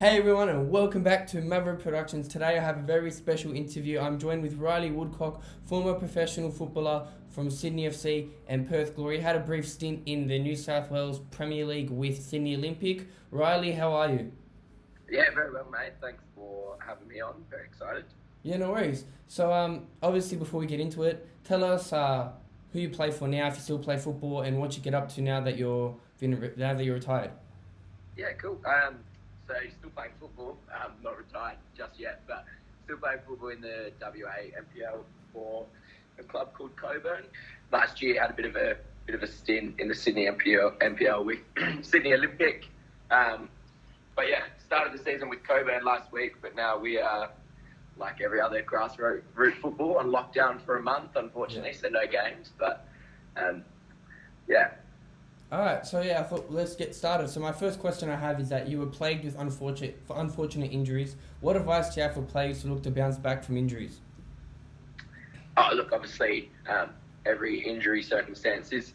Hey everyone, and welcome back to Mavro Productions. Today I have a very special interview. I'm joined with Riley Woodcock, former professional footballer from Sydney FC and Perth Glory. Had a brief stint in the New South Wales Premier League with Sydney Olympic. Riley, how are you? Yeah, very well, mate. Thanks for having me on. Very excited. Yeah, no worries. So, obviously, before we get into it, tell us who you play for now, if you still play football, and what you get up to now that you're retired. Yeah, cool. So still playing football. Not retired just yet, but still playing football in the WA MPL for a club called Coburn. Last year had a bit of a stint in the Sydney MPL with Sydney Olympic. But yeah, started the season with Coburn last week, but now we are like every other grassroots football on lockdown for a month, unfortunately, so no games. But yeah. Alright, so yeah, I thought let's get started. So my first question I have is that you were plagued with unfortunate injuries. What advice do you have for players who look to bounce back from injuries? Oh, look, obviously, every injury circumstance is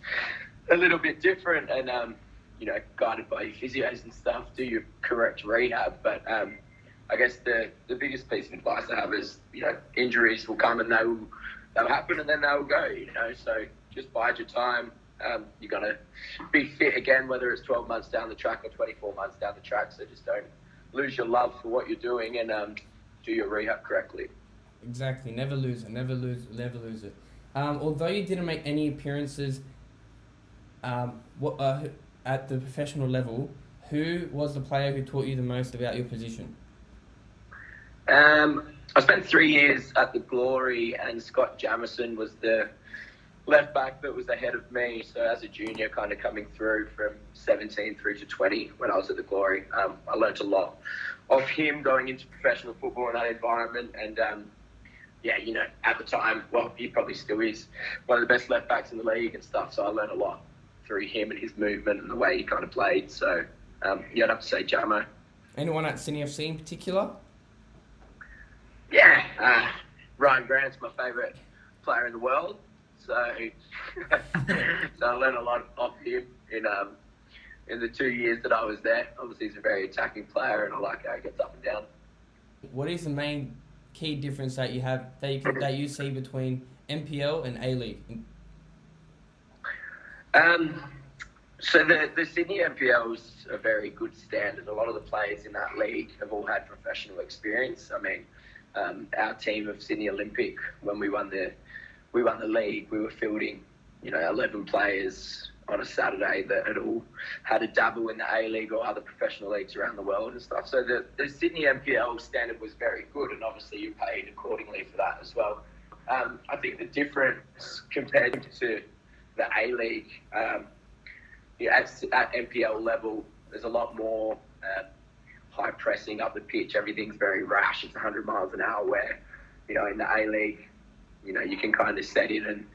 a little bit different, and guided by your physios and stuff, do your correct rehab. But I guess the biggest piece of advice I have is, injuries will come and they'll happen and then they'll go. So just bide your time. You're gonna be fit again, whether it's 12 months down the track or 24 months down the track. So just don't lose your love for what you're doing and do your rehab correctly. Exactly, never lose it, never lose it. Although you didn't make any appearances at the professional level, who was the player who taught you the most about your position? I spent 3 years at the Glory, and Scott Jamison was the left back that was ahead of me. So as a junior, kind of coming through from 17 through to 20 when I was at the Glory, I learnt a lot of him going into professional football in that environment. And at the time, well, he probably still is one of the best left backs in the league and stuff. So I learnt a lot through him and his movement and the way he kind of played. So I'd have to say Jamo. Anyone at Sydney FC in particular? Yeah, Ryan Grant's my favourite player in the world. So, so I learned a lot off him in the 2 years that I was there. Obviously, he's a very attacking player, and I like how he gets up and down. What is the main key difference that you see between MPL and A League? So the Sydney MPL is a very good standard. A lot of the players in that league have all had professional experience. I mean, our team of Sydney Olympic, when we won the league, we were fielding, 11 players on a Saturday that had all had a dabble in the A-League or other professional leagues around the world and stuff. So the Sydney MPL standard was very good, and obviously you paid accordingly for that as well. I think the difference compared to the A-League, at MPL level, there's a lot more high pressing up the pitch. Everything's very rash. It's 100 miles an hour, where, in the A-League, you can kind of set in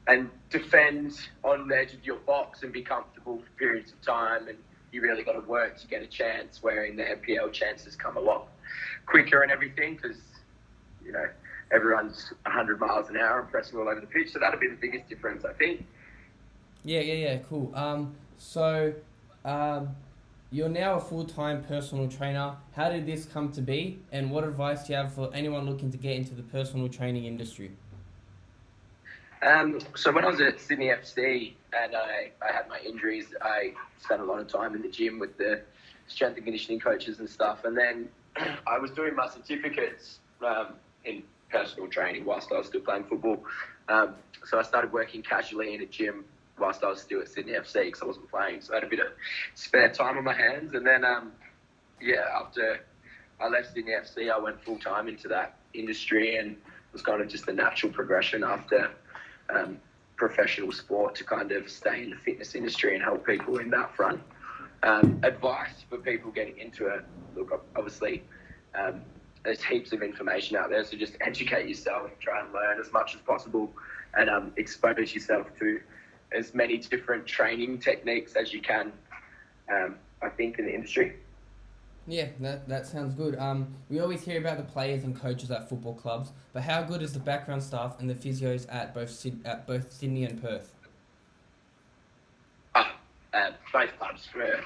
and defend on the edge of your box and be comfortable for periods of time, and you really got to work to get a chance, where in the MPL chances come a lot quicker and everything, because, everyone's 100 miles an hour and pressing all over the pitch. So that'll be the biggest difference, I think. Yeah, cool. You're now a full-time personal trainer. How did this come to be, and what advice do you have for anyone looking to get into the personal training industry? So when I was at Sydney FC and I had my injuries, I spent a lot of time in the gym with the strength and conditioning coaches and stuff. And then I was doing my certificates in personal training whilst I was still playing football. So I started working casually in a gym whilst I was still at Sydney FC, because I wasn't playing. So I had a bit of spare time on my hands. And then, after I left Sydney FC, I went full-time into that industry, and it was kind of just a natural progression after professional sport to kind of stay in the fitness industry and help people in that front. Advice for people getting into it: look, obviously, there's heaps of information out there, so just educate yourself, try and learn as much as possible, and expose yourself to as many different training techniques as you can, I think, in the industry. Yeah, that sounds good. We always hear about the players and coaches at football clubs, but how good is the background staff and the physios at both Sydney and Perth? Both clubs were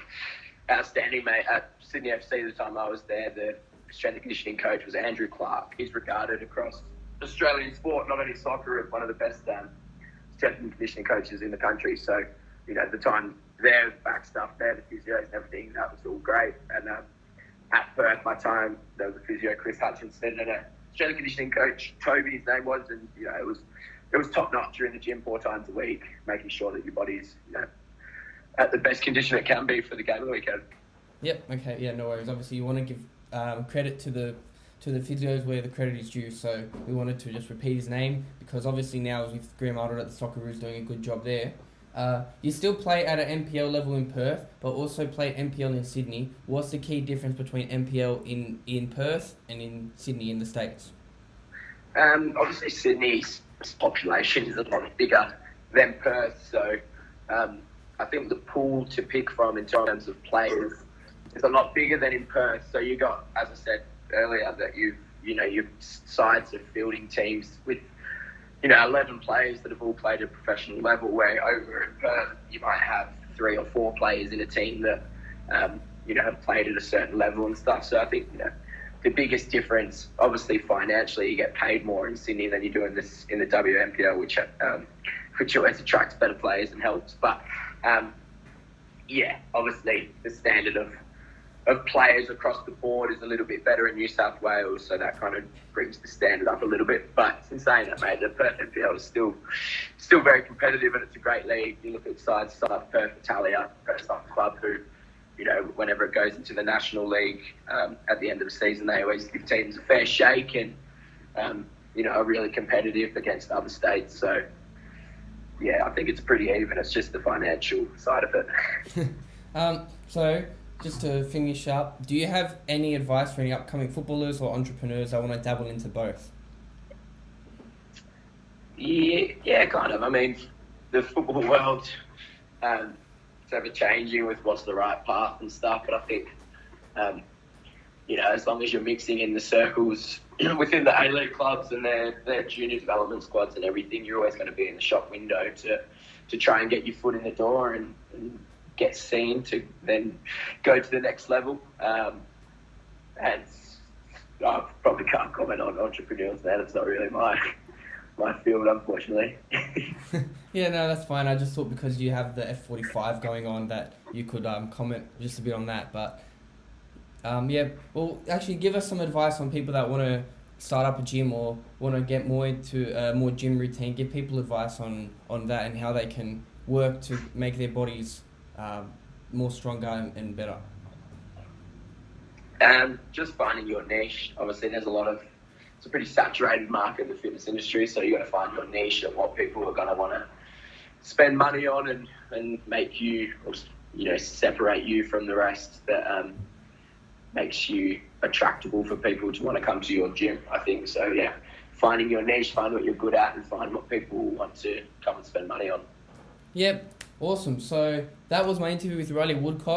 outstanding, mate. At Sydney FC, the time I was there, the strength and conditioning coach was Andrew Clark. He's regarded across Australian sport, not only soccer, as one of the best strength and conditioning coaches in the country. So, at the time, their back stuff there, the physios and everything, that was all great. And at Perth, my time, there was a physio, Krys Talk, and a strength and conditioning coach, Toby, his name was, and it was top notch. You're in the gym 4 times a week, making sure that your body's at the best condition it can be for the game of the weekend. Yep. Okay. Yeah. No worries. Obviously, you want to give credit to the physios where the credit is due. So we wanted to just repeat his name because obviously now with Graham Arnold at the Socceroos doing a good job there. You still play at an NPL level in Perth, but also play NPL in Sydney. What's the key difference between NPL in Perth and in Sydney in the States? Obviously, Sydney's population is a lot bigger than Perth, so I think the pool to pick from in terms of players is a lot bigger than in Perth. So you got, as I said earlier, that your sides of fielding teams with 11 players that have all played at professional level, where over in Perth you might have 3 or 4 players in a team that have played at a certain level and stuff. So I think the biggest difference, obviously financially, you get paid more in Sydney than you do in the WNPL, which always attracts better players and helps. But obviously the standard of players across the board is a little bit better in New South Wales, so that kind of brings the standard up a little bit. But in saying that, mate, the Perth NPL is still very competitive, and it's a great league. You look at sides like Perth Italia, Perth Soccer Club, who, whenever it goes into the National League, at the end of the season, they always give teams a fair shake and, are really competitive against other states. So, yeah, I think it's pretty even. It's just the financial side of it. So, just to finish up, do you have any advice for any upcoming footballers or entrepreneurs that want to dabble into both? Yeah, kind of. I mean, the football world, it's ever changing with what's the right path and stuff. But I think, as long as you're mixing in the circles within the A-League clubs and their junior development squads and everything, you're always going to be in the shop window to try and get your foot in the door and get seen to then go to the next level. And I probably can't comment on entrepreneurs now. That's not really my field, unfortunately. Yeah, no, that's fine. I just thought because you have the F45 going on that you could comment just a bit on that. But well, actually give us some advice on people that want to start up a gym or want to get more into a more gym routine. Give people advice on that and how they can work to make their bodies more stronger and better. Just finding your niche. Obviously, it's a pretty saturated market in the fitness industry, so you got to find your niche and what people are going to want to spend money on and make you, separate you from the rest that makes you attractable for people to want to come to your gym, I think. So, yeah, finding your niche, find what you're good at and find what people want to come and spend money on. Yep, awesome. So that was my interview with Riley Woodcock.